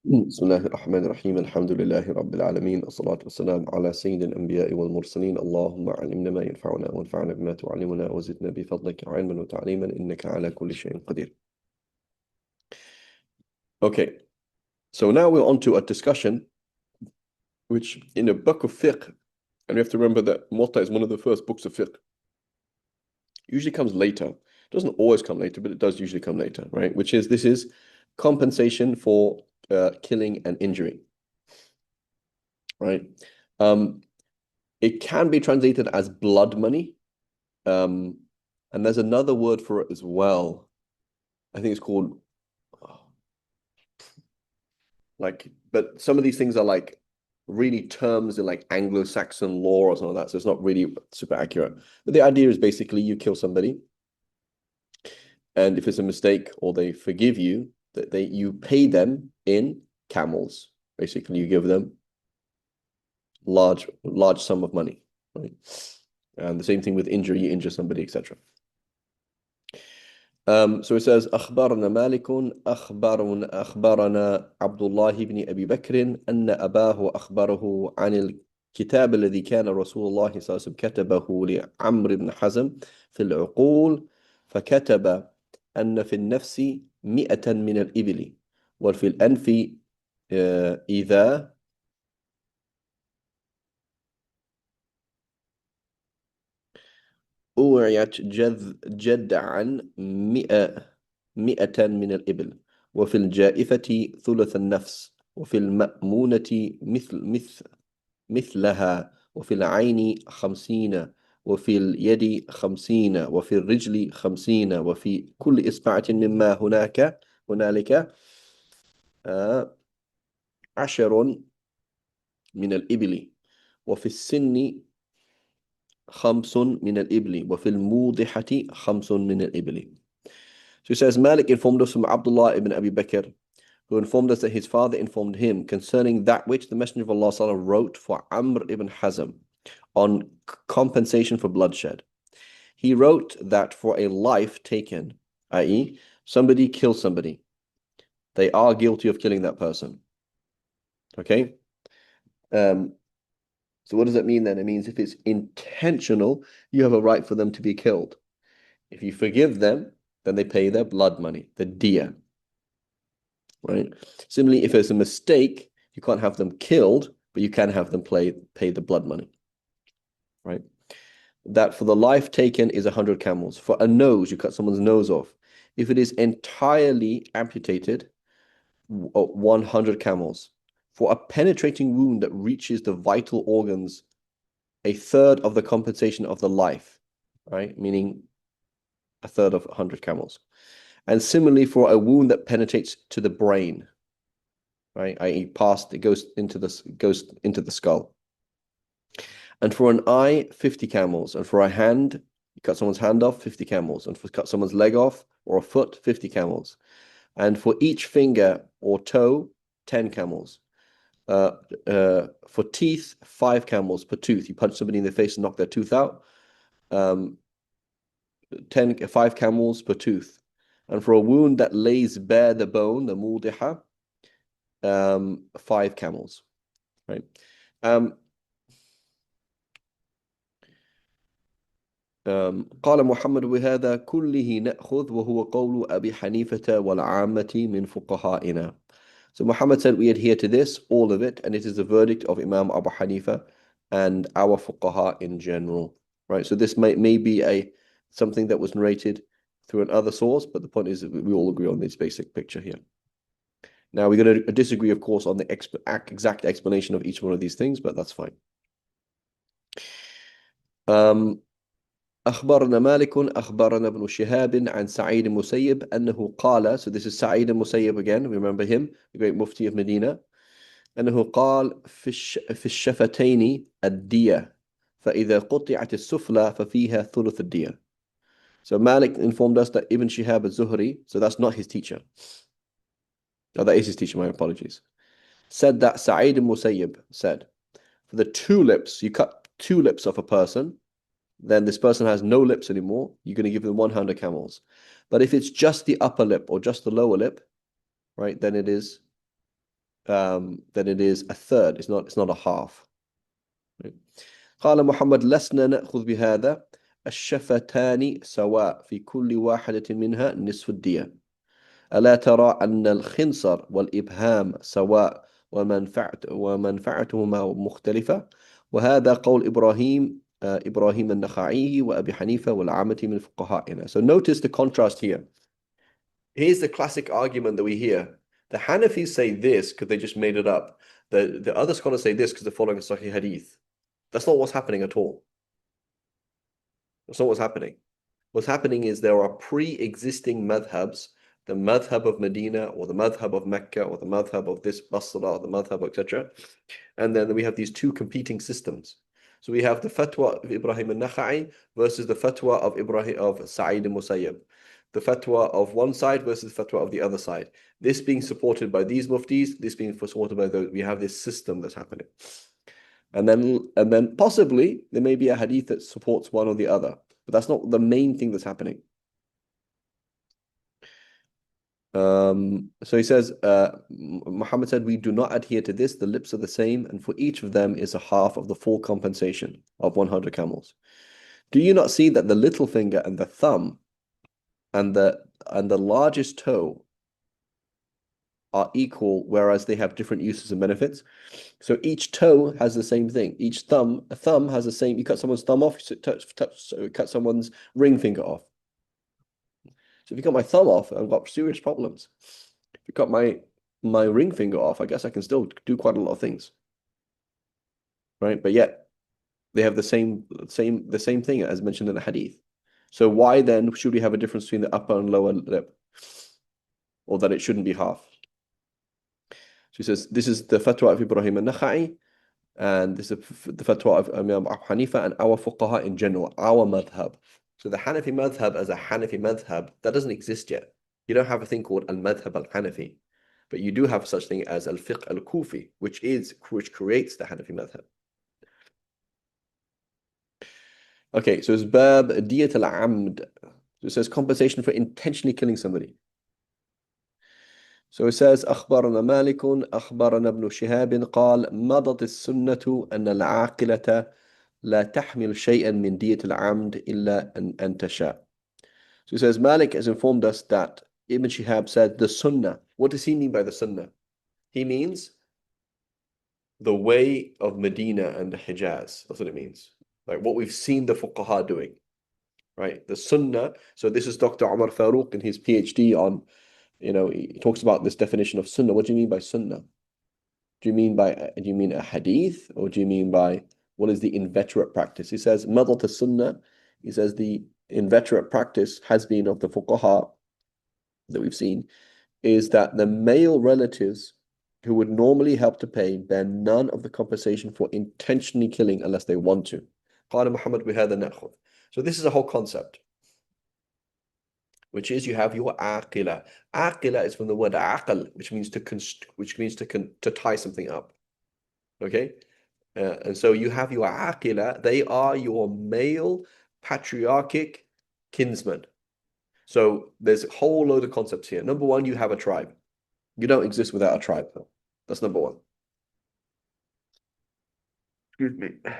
بسم الله الرحمن الرحيم الحمد لله رب العالمين الصلاة والسلام على سيد الأنبياء والمرسلين اللهم علمنا ما ينفعنا وانفعنا بما تعلمنا وزدنا بفضلك علما وتعليما إنك على كل شيء قدير. Okay, so now we're on to a discussion which in a book of fiqh, and we have to remember that Muwatta is one of the first books of fiqh. Usually comes later. It doesn't always come later, but it does usually come later, right? Which is, this is compensation for killing and injury, right? It can be translated as blood money. And there's another word for it as well. I think it's called but some of these things are like really terms in like Anglo-Saxon law or something like that. So it's not really super accurate. But the idea is basically you kill somebody, and if it's a mistake or they forgive you, that you pay them in camels. Basically, you give them large sum of money, right? And the same thing with injury, you injure somebody, etc. So it says أخبرنا مالك أخبرنا عبد الله بن أبي بكر أن أباه أخبره عن الكتاب الذي كان رسول الله صلى الله عليه وسلم كتبه لعمرو بن حزم في العقول، فكتب أن في النفس 100 من الإبل وفي الأنف إذا أوعيت جدعا 100 من الإبل، وفي الجائفة ثلث النفس، وفي المأمونة مثلها، وفي العين 50، وفي اليد 50، وفي الرجل 50، وفي كل إصبع مما هنالك 10 من الإبل، وفي السن 5 من الإبل، وفي الموضحة 5 من الإبل. So it says, Malik informed us from Abdullah ibn Abi Bakr, who informed us that his father informed him concerning that which the Messenger of Allah Sallallahu wrote for Amr ibn Hazm on compensation for bloodshed. He wrote that for a life taken, i.e., somebody kills somebody, they are guilty of killing that person. Okay? So what does that mean then? It means if it's intentional, you have a right for them to be killed. If you forgive them, then they pay their blood money, the diya. Right? Similarly, if it's a mistake, you can't have them killed, but you can have them pay the blood money. Right? That for the life taken is 100 camels. For a nose, you cut someone's nose off. If it is entirely amputated, 100 camels. For a penetrating wound that reaches the vital organs, a third of the compensation of the life, right? Meaning a third of 100 camels. And similarly, for a wound that penetrates to the brain, right? I.e., it goes into the skull. And for an eye, 50 camels. And for a hand, you cut someone's hand off, 50 camels. And for cut someone's leg off or a foot, 50 camels. And for each finger or toe, 10 camels. For teeth, 5 camels per tooth. You punch somebody in the face and knock their tooth out. 5 camels per tooth. And for a wound that lays bare the bone, the mudiha, 5 camels. Right? قال محمد وهذا كله نأخذ وهو قول أبي حنيفة والعامة من فقهائنا. So Muhammad said we adhere to this, all of it, and it is the verdict of Imam Abu Hanifa and our fuqaha in general. Right? So this may be something that was narrated through another source, but the point is that we all agree on this basic picture here. Now we're going to disagree, of course, on the exact explanation of each one of these things, but that's fine. أخبرنا مالك أخبرنا ابن شهاب عن سعيد المسيب أنه قال, so this is Sa'id al-Musayyib again, remember him, the great mufti of Medina, أنه قال في الشفتين الدية فإذا قطعت السفلى ففيها ثلث الدية. So Malik informed us that Ibn Shihab al-Zuhri, so that's not his teacher. Oh, that is his teacher, my apologies. Said that Sa'id al-Musayyib said, for the 2 lips, you cut 2 lips off a person, then this person has no lips anymore, you're going to give them 100 camels. But if it's just the upper lip or just the lower lip, right, then it is that it is a third. It's not a half. قال محمد لسنا نأخذ بهذا الشفتان سواء في كل واحدة منها نصف الدية ألا ترى أن الخنصر والإبهام سواء ومنفعتهما مختلفة وهذا قول إبراهيم النخعي وأبي حنيفة والعامة من فقهائنا. So notice the contrast here. Here's the classic argument that we hear. The Hanafis say this because they just made it up. The other scholars say this because they're following a Sahih Hadith. That's not what's happening at all. That's not what's happening. What's happening is there are pre-existing madhabs, the madhab of Medina or the madhab of Mecca or the madhab of this Basra or the madhab, etc. And then we have these two competing systems. So we have the fatwa of Ibrahim al-Nakhai versus the fatwa of Sa'id al-Musayyib. The fatwa of one side versus the fatwa of the other side. This being supported by these muftis, this being supported by those. We have this system that's happening. And then possibly there may be a hadith that supports one or the other, but that's not the main thing that's happening. So he says, Muhammad said, we do not adhere to this. The lips are the same, and for each of them is a half of the full compensation of 100 camels. Do you not see that the little finger and the thumb and the largest toe are equal, whereas they have different uses and benefits? So each toe has the same thing. A thumb has the same. You cut someone's thumb off, cut someone's ring finger off. So if you cut my thumb off, I've got serious problems. If you cut my ring finger off, I guess I can still do quite a lot of things, right? But yet they have the same thing as mentioned in the hadith. So why then should we have a difference between the upper and lower lip, or that it shouldn't be half? So he says this is the fatwa of Ibrahim al-Nakhai, and this is the fatwa of Imam Abu Hanifa and our fuqaha in general, our madhab. So the Hanafi madhab as a Hanafi madhab, that doesn't exist yet. You don't have a thing called al-madhab al-Hanafi, but you do have such thing as al-fiqh al-Kufi, which creates the Hanafi madhab. Okay, so it's bab diyat al-amd. So it says compensation for intentionally killing somebody. So it says أخبرنا مالك أخبرنا ابن شهاب قال مضت السنة أن العاقلة لا تحمل شيئا من دية العمد إلا أن تشاء. So it says Malik has informed us that Ibn Shihab said the sunnah. What does he mean by the sunnah? He means the way of Medina and the Hijaz. That's what it means. Like what we've seen the fuqaha doing, right? The sunnah. So this is Dr. Umar Farouk in his PhD on, he talks about this definition of sunnah. What do you mean by sunnah? Do you mean a hadith, or do you mean by what is the inveterate practice? He says madat sunnah. He says the inveterate practice has been of the fuqaha that we've seen is that the male relatives who would normally help to pay bear none of the compensation for intentionally killing unless they want to. قال محمد بهذا نأخذ. So this is a whole concept, which is you have your aqila. Aqila is from the word aqal, which means to tie something up. Okay, and so you have your aqila. They are your male patriarchic kinsmen. So there's a whole load of concepts here. Number one, you have a tribe. You don't exist without a tribe. That's number one. Excuse me.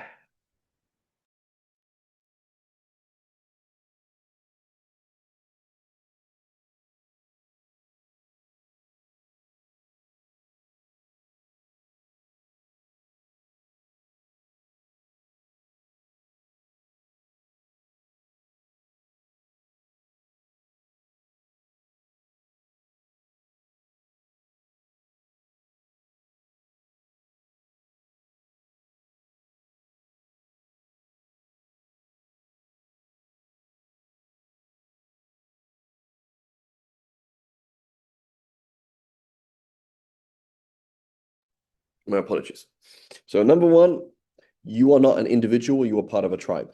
My apologies. So number one, you are not an individual, you are part of a tribe,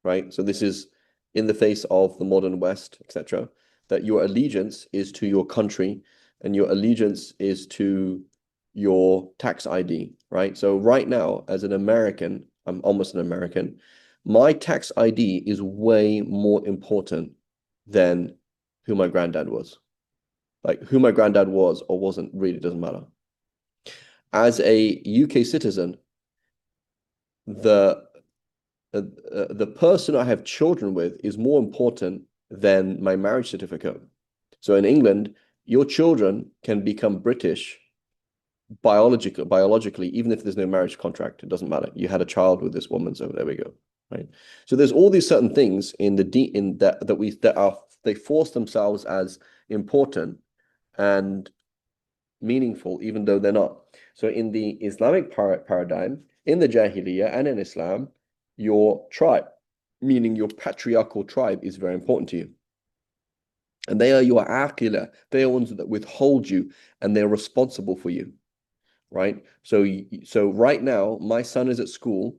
right? So this is in the face of the modern West, etc., that your allegiance is to your country and your allegiance is to your tax ID, right? So right now, as an American, I'm almost an American, my tax ID is way more important than who my granddad was. Like who my granddad was or wasn't really doesn't matter. as a UK citizen, the the person I have children with is more important than my marriage certificate. So in England, your children can become British biologically, even if there's no marriage contract. It doesn't matter. You had a child with this woman, so there we go. Right. So there's all these certain things in that they force themselves as important and meaningful, even though they're not. So in the Islamic paradigm, in the Jahiliyyah and in Islam, your tribe, meaning your patriarchal tribe, is very important to you. And they are your aqila. They are ones that withhold you and they're responsible for you. Right? So right now, my son is at school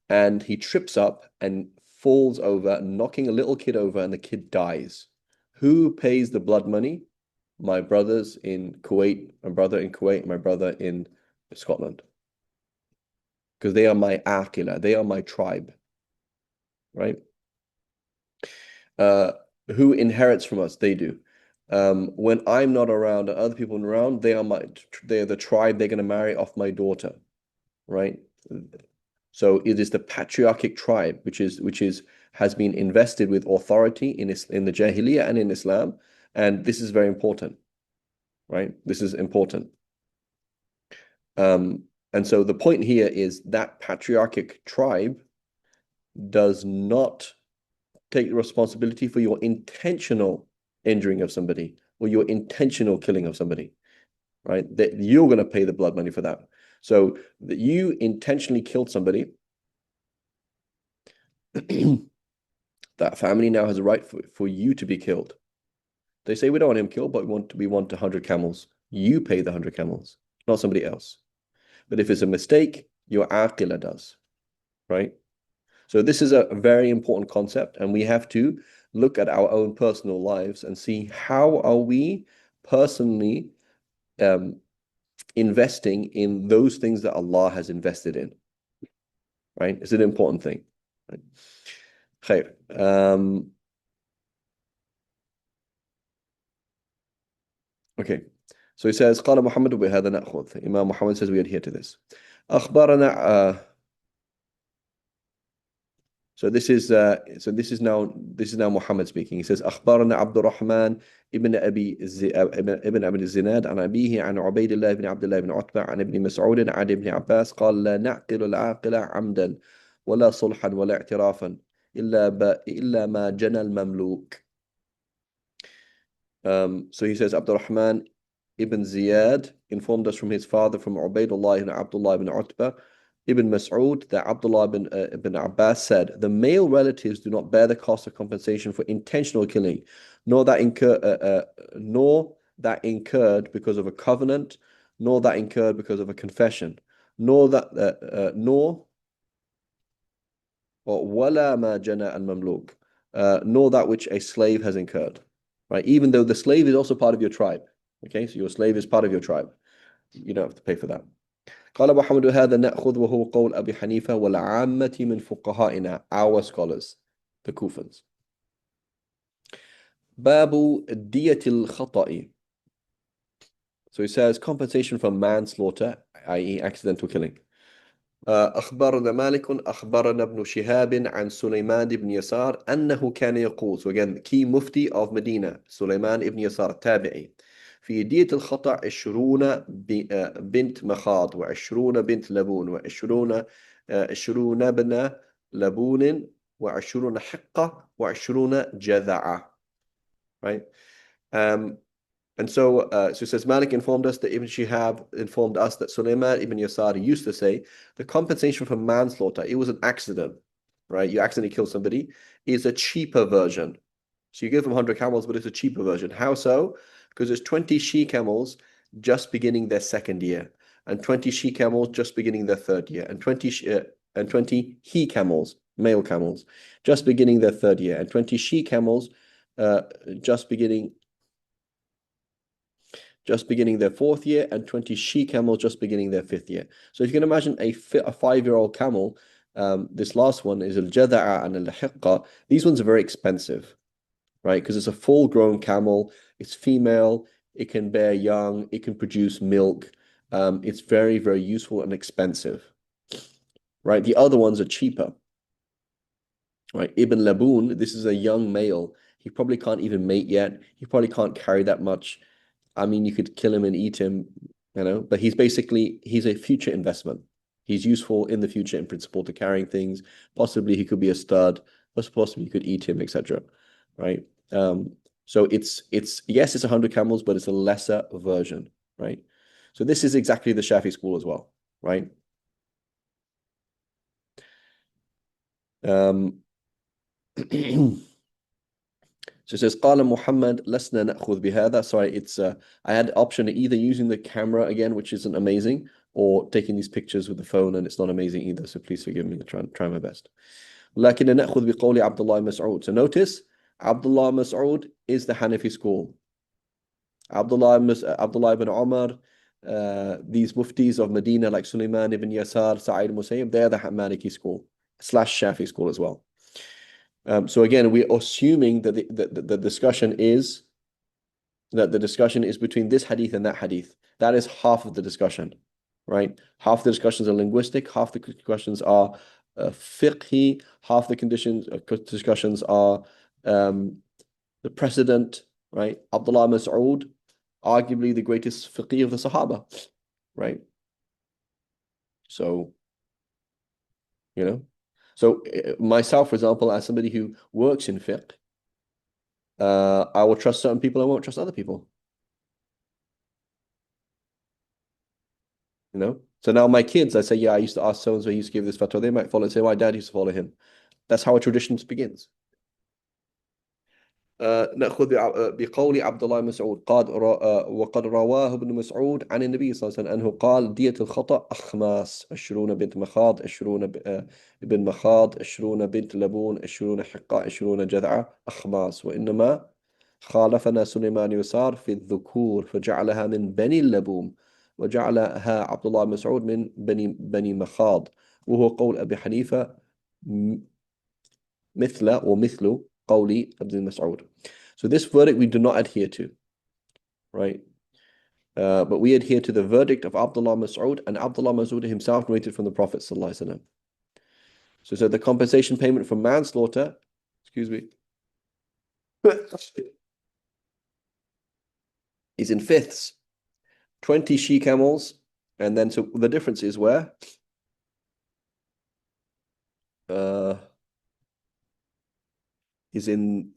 and he trips up and falls over, knocking a little kid over, and the kid dies. Who pays the blood money? My brothers in Kuwait, my brother in Kuwait, my brother in Scotland. Because they are my aqila, they are my tribe, right? Uh, who inherits from us? They do. When I'm not around and other people are around, they're the tribe they're going to marry off my daughter, right? So it is the patriarchic tribe, which is has been invested with authority in the Jahiliyyah and in Islam, and this is very important, right? This is important. And so the point here is that patriarchic tribe does not take the responsibility for your intentional injuring of somebody or your intentional killing of somebody, right? That you're going to pay the blood money for that. So that you intentionally killed somebody, that family now has a right for you to be killed. They say we don't want him killed, but we want 100 camels. You pay the 100 camels, not somebody else. But if it's a mistake, your aqila does, right? So this is a very important concept, and we have to look at our own personal lives and see how are we personally investing in those things that Allah has invested in, right? It's an important thing. Right? خير. Okay. So he says قال محمد وبهذا نأخذ. Imam Muhammad says we adhere to this. أخبرنا So this is now Muhammad speaking. He says أخبرنا عبد الرحمن ابن أبي الزناد عن أبيه عن عبيد الله بن عبد الله بن عتبة عن ابن مسعود عن ابن عباس قال لا نعقل العاقل عمدا ولا صلحا ولا اعترافا إلا ما جنى المملوك. So he says Abdurrahman ibn Ziyad informed us from his father, from Ubaidullah ibn Abdullah ibn Utbah ibn Mas'ud, that Abdullah ibn Abbas said, the male relatives do not bear the cost of compensation for intentional killing, nor that incurred because of a covenant, nor that incurred because of a confession, nor wala ma jana al mamluk, nor that which a slave has incurred. Right? Even though the slave is also part of your tribe. Okay, so your slave is part of your tribe. You don't have to pay for that. قال أبو حمد هذا نأخذ وهو قول أبي حنيفة والعامة من فقهائنا, our scholars, the Kufans. باب دية الخطأ. So he says compensation for manslaughter, i.e. accidental killing. أخبرنا مالك أخبرنا ابن شهاب عن سليمان بن يسار أنه كان يقول. So again, key mufti of Medina, سليمان بن يسار التابعي. في دية الخطأ 20 بنت مخاض و20 بنت لبون و20 ابن لبون و20 حقة و20 جذعة. Right? So it says Malik informed us that Ibn Shihab informed us that Sulaiman ibn Yasar used to say the compensation for manslaughter, it was an accident, right? You accidentally kill somebody, is a cheaper version. So you give them 100 camels, but it's a cheaper version. How so? Because there's 20 she camels just beginning their second year, and 20 she camels just beginning their third year, and 20 he camels, male camels, just beginning their third year, and 20 she camels just beginning their fourth year, and 20 she camels just beginning their fifth year. So if you can imagine a 5-year-old camel, this last one is al-jada'a and al-hiqqa. These ones are very expensive, right? Because it's a full-grown camel, it's female, it can bear young, it can produce milk, It's very, very useful and expensive, right? The other ones are cheaper, right? Ibn Laboon, this is a young male. He probably can't even mate yet. He probably can't carry that much. I mean, you could kill him and eat him, but he's a future investment. He's useful in the future in principle to carrying things. Possibly he could be a stud, possibly you could eat him, etc. Right? So it's yes, it's 100 camels, but it's a lesser version, right? So this is exactly the Shafi school as well, right? Um, So it says, قال Muhammad, لسنا نأخذ بهذا. Sorry, I had option of either using the camera again, which isn't amazing, or taking these pictures with the phone, and it's not amazing either. So please forgive me. Try my best. لكن نأخذ بقول عبد الله مسعود. So notice, Abdullah Mas'ud is the Hanafi school. Abdullah ibn Umar, these muftis of Medina like Sulaiman ibn Yasar, Sa'id Musayyib, they're the Maliki school slash Shafi school as well. So again, we're assuming that the discussion is between this hadith and that hadith. That is half of the discussion, right? Half the discussions are linguistic, half the discussions are fiqhi, half the discussions are the precedent, right? Abdullah Mas'ud, arguably the greatest fiqhi of the Sahaba, right? So, you know, so myself, for example, as somebody who works in fiqh, I will trust certain people, I won't trust other people. So now my kids, I say, yeah, I used to ask so and so, he used to give this fatwa. They might follow and say, my dad used to follow him. That's how a tradition begins. نأخذ بقول عبد الله مسعود وقد رواه ابن مسعود عن النبي صلى الله عليه وسلم أنه قال دية الخطأ أخماس 20 بنت مخاض 20 بن مخاض 20 بنت لبون 20 حقة 20 جذعة أخماس وإنما خالفنا سليمان يسار في الذكور فجعلها من بني اللبوم وجعلها عبد الله مسعود من بني مخاض وهو قول أبي حنيفة مثل قولي ابن مسعود. So this verdict we do not adhere to, right? But we adhere to the verdict of Abdullah Mas'ud, and Abdullah Mas'ud himself narrated from the Prophet sallallahu alaihi wasallam. So the compensation payment for manslaughter, excuse me, is in fifths. 20 she camels, and then so the difference is where is in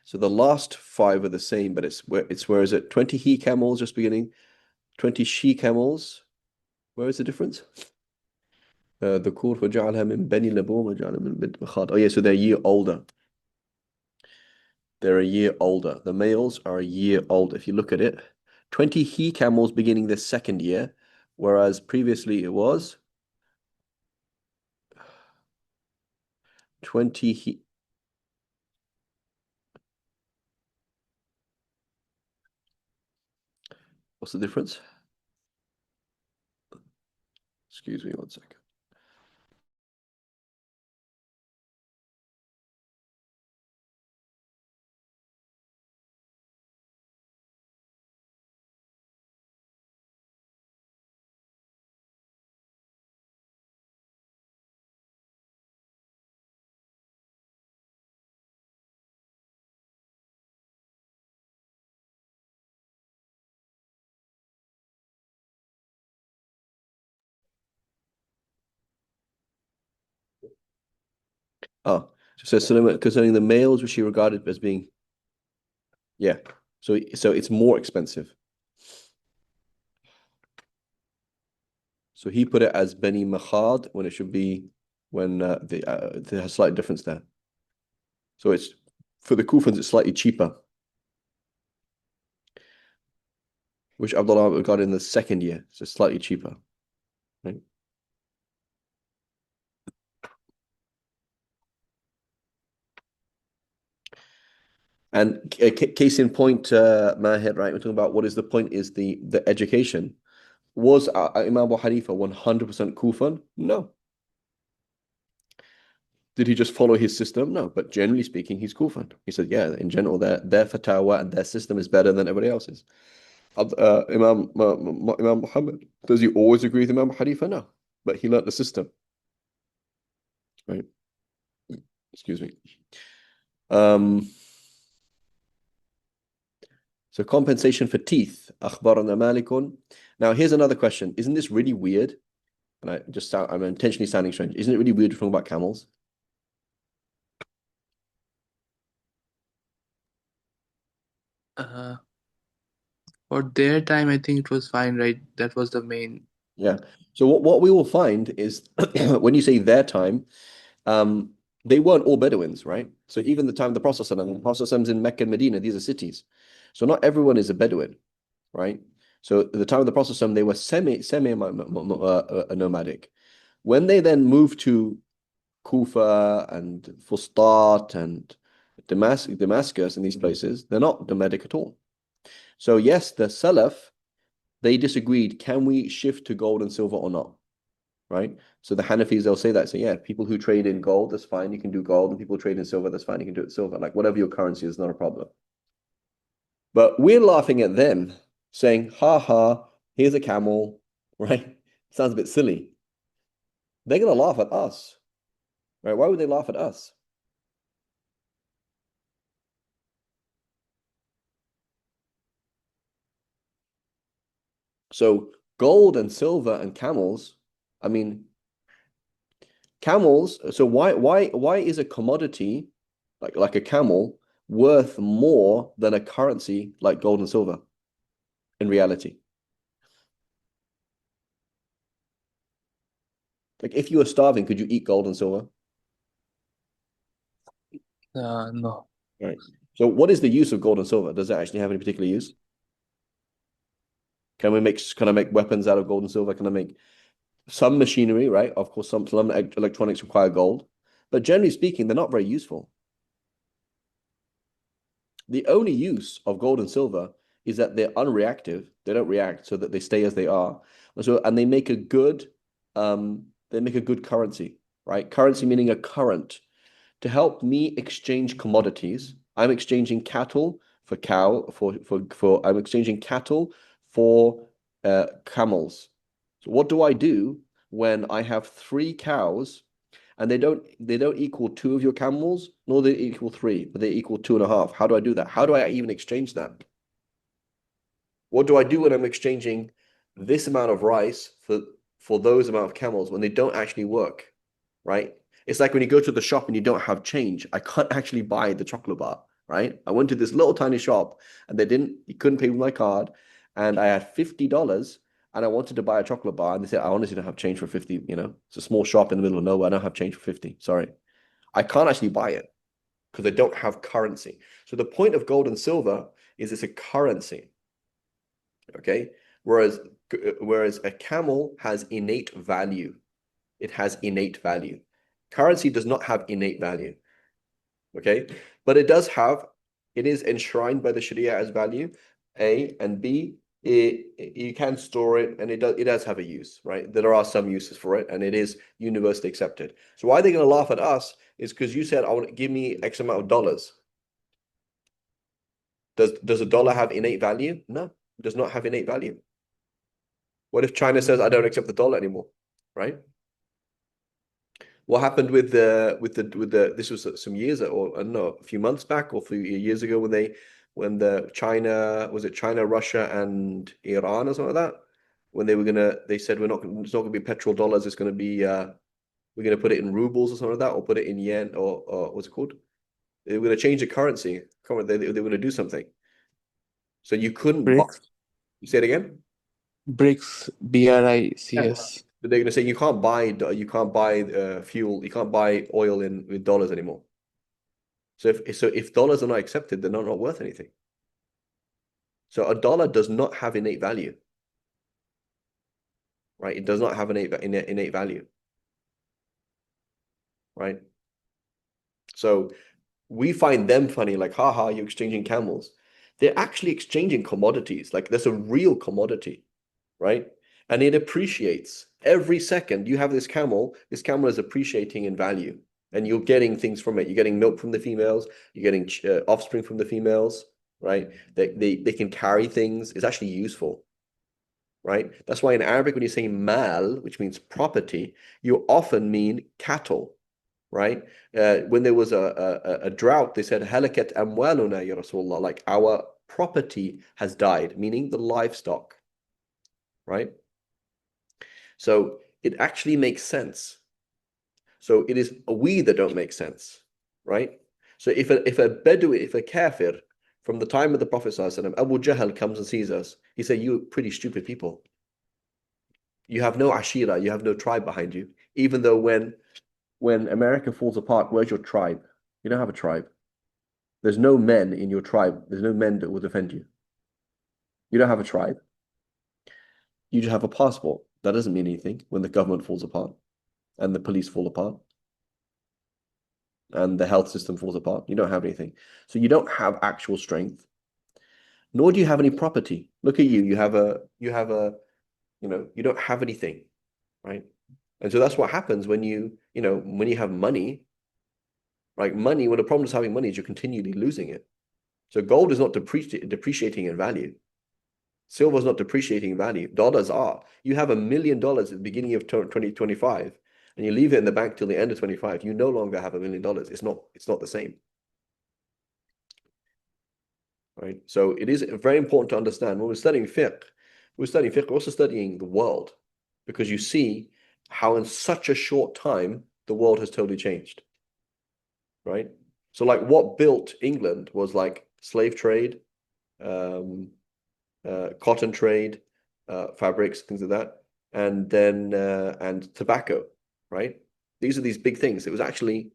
so the last five are the same, but it's where is it 20 he camels just beginning, 20 she camels. Where is the difference? ذكور فجعلها من بني لبون وجعلها من بنت مخاض. Oh yeah, so they're a year older. They're a year older. The males are a year older. If you look at it, 20 he camels beginning the second year, whereas previously it was 20 he. What's the difference? Excuse me one second. Oh, so concerning the males, which he regarded as being, yeah. So it's more expensive. So he put it as Beni Makhad when it should be when there's a slight difference there. So it's for the Kufans, it's slightly cheaper, which Abdullah got in the second year, so slightly cheaper, right? And case in point, Mahir, right? We're talking about what is the point is the education. Was Imam Abu Hanifa 100% Kufan? No. Did he just follow his system? No, but generally speaking, he's Kufan. He said, yeah, in general, their fatwa and their system is better than everybody else's. Imam Muhammad, does he always agree with Imam Hanifa? No, but he learnt the system, right? Excuse me. Um, so compensation for teeth. أخبرنا مالك. Now here's another question. Isn't this really weird? And I'm intentionally sounding strange. Isn't it really weird talking about camels? Uh, for their time, I think it was fine, right? That was the main. Yeah. So what we will find is when you say their time, um, they weren't all Bedouins, right? So even the time of the Prophet ﷺ, the Prophet ﷺ's in Mecca and Medina, these are cities. So not everyone is a Bedouin, right? So at the time of the Prophet ﷺ, they were semi nomadic. When they then moved to Kufa and Fustat and Damascus and these places, they're not nomadic at all. So yes, the Salaf, they disagreed, can we shift to gold and silver or not? Right? So the Hanafis, they'll say that. So yeah, people who trade in gold, that's fine, you can do gold. And people who trade in silver, that's fine, you can do it silver. Like whatever your currency is, not a problem. But we're laughing at them, saying, ha ha, here's a camel, right? Sounds a bit silly. They're gonna laugh at us, right? Why would they laugh at us? So gold and silver and camels, I mean, camels, so why is a commodity like a camel worth more than a currency like gold and silver in reality? Like if you were starving, could you eat gold and silver? No. Right. So what is the use of gold and silver? Does it actually have any particular use? Can I make weapons out of gold and silver? Can I make some machinery, right? Of course, some electronics require gold, but generally speaking, they're not very useful. The only use of gold and silver is that they're unreactive. They don't react, so that they stay as they are. And they make a good currency, right? Currency meaning a current to help me exchange commodities. I'm exchanging cattle for I'm exchanging cattle for camels. So what do I do when I have three cows and they don't equal two of your camels, nor they equal three, but they equal two and a half? How do I do that? How do I even exchange that? What do I do when I'm exchanging this amount of rice for those amount of camels when they don't actually work, right? It's like when you go to the shop and you don't have change. I can't actually buy the chocolate bar, right? I went to this little tiny shop and you couldn't pay with my card, and I had $50 and I wanted to buy a chocolate bar, and they said, I honestly don't have change for 50, It's a small shop in the middle of nowhere. I don't have change for 50. Sorry. I can't actually buy it because I don't have currency. So the point of gold and silver is it's a currency. Okay. Whereas a camel has innate value. It has innate value. Currency does not have innate value. Okay. But it is enshrined by the Sharia as value. A and B, you can store it and it does have a use, right? There are some uses for it and it is universally accepted. So why they're going to laugh at us is because you said, I want to give me X amount of dollars. Does a dollar have innate value? No, it does not have innate value. What if China says, I don't accept the dollar anymore, right? What happened with the this was some years or I don't know, a few months back or a few years ago when the China was it China, Russia, and Iran or something like that? When they said it's not gonna be petrol dollars, it's gonna be we're gonna put it in rubles or something like that, or put it in yen or what's it called? They were gonna change the currency. Come on, they were gonna do something. So you couldn't buy. Bricks. You say it again? Bricks. Yeah. BRICS. But they're going to say you can't buy fuel, you can't buy oil in with dollars anymore. So if dollars are not accepted, they're not worth anything. So a dollar does not have innate value, right? It does not have innate value, right? So we find them funny, like, haha, you're exchanging camels. They're actually exchanging commodities. Like there's a real commodity, right? And it appreciates every second. You have this camel is appreciating in value. And you're getting things from it. You're getting milk from the females. You're getting offspring from the females, right? They can carry things. It's actually useful, right? That's why in Arabic, when you say mal, which means property, you often mean cattle, right? When there was a drought, they said, halakat amwaluna ya Rasulullah, like our property has died, meaning the livestock, right? So it actually makes sense. So it is we that don't make sense, right? So if a Bedouin, if a kafir from the time of the Prophet ﷺ, Abu Jahl comes and sees us, he said, "You pretty stupid people. You have no ashira, you have no tribe behind you. Even though when America falls apart, where's your tribe? You don't have a tribe. There's no men in your tribe. There's no men that will defend you. You don't have a tribe. You just have a passport. That doesn't mean anything when the government falls apart and the police fall apart and the health system falls apart. You don't have anything. So you don't have actual strength, nor do you have any property. Look at you. You don't have anything, right? And so that's what happens when when you have money, like money, when the problem is having money is you're continually losing it. So gold is not depreciating in value. Silver is not depreciating in value. Dollars are. You have $1 million at the beginning of 2025 and you leave it in the bank till the end of 25, you no longer have $1 million. It's not the same. Right? So it is very important to understand when we're also studying the world because you see how in such a short time the world has totally changed. Right? So like what built England was like slave trade, cotton trade, fabrics, things like that, and tobacco, right? These are these big things. It was actually,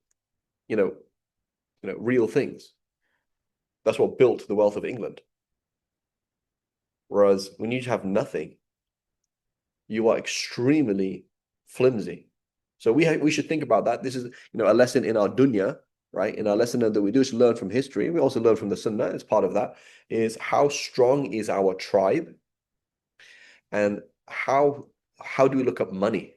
you know, real things. That's what built the wealth of England. Whereas when you have nothing, you are extremely flimsy. So we should think about that. This is a lesson in our dunya, right? In our lesson that we do is learn from history. We also learn from the Sunnah. As part of that is how strong is our tribe, and how do we look up money,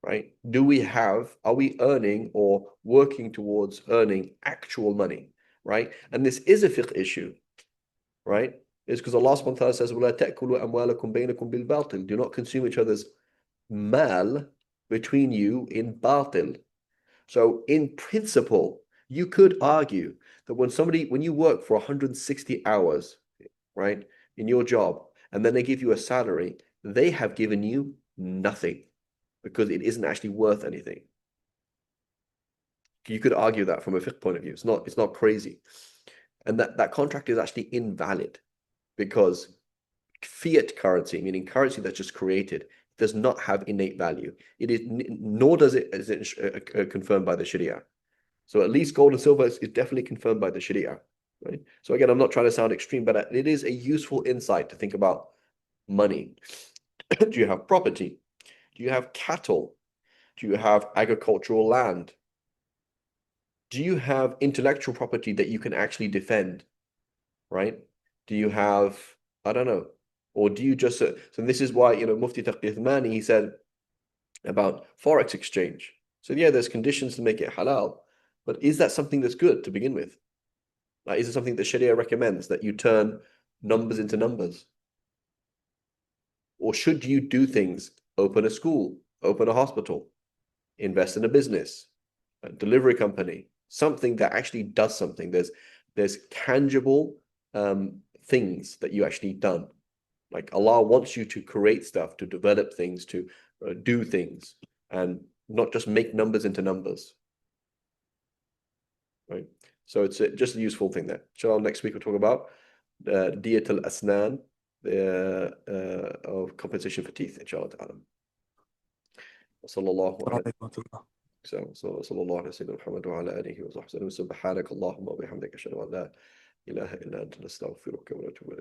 right? Are we earning or working towards earning actual money, right? And this is a fiqh issue, right? It's because Allah subhanahu wa ta'ala says, وَلَا تَأْكُلُوا أَمْوَالَكُمْ بَيْنَكُمْ بِالْبَاطِلِ. Do not consume each other's mal between you in batil. So in principle, you could argue that when you work for 160 hours, right, in your job, and then they give you a salary, they have given you nothing because it isn't actually worth anything. You could argue that from a fiqh point of view. It's not crazy. And that contract is actually invalid because fiat currency, meaning currency that's just created, does not have innate value. It is nor does it is it confirmed by the Sharia. So at least gold and silver is definitely confirmed by the Sharia. Right? So again, I'm not trying to sound extreme, but it is a useful insight to think about money. Do you have property? Do you have cattle? Do you have agricultural land? Do you have intellectual property that you can actually defend? Right? Do you have, I don't know, or do you just, so this is why, Mufti Taqi Uthmani, he said about Forex exchange. So yeah, there's conditions to make it halal, but is that something that's good to begin with? Like, is it something that Sharia recommends that you turn numbers into numbers? Or should you do things, open a school, open a hospital, invest in a business, a delivery company, something that actually does something? There's tangible things that you actually done. Like Allah wants you to create stuff, to develop things, to do things, and not just make numbers into numbers. Right? So it's just a useful thing there. Inshallah, next week we'll talk about Diyat al-Asnan, of compensation for teeth, inshallah ta'ala. وصلى الله على صلى الله على سيدنا محمد وعلى آله وصحبه وسلم. سبحانك اللهم وبحمدك أشهد أن لا إله إلا أنت نستغفرك ونتوب إليك.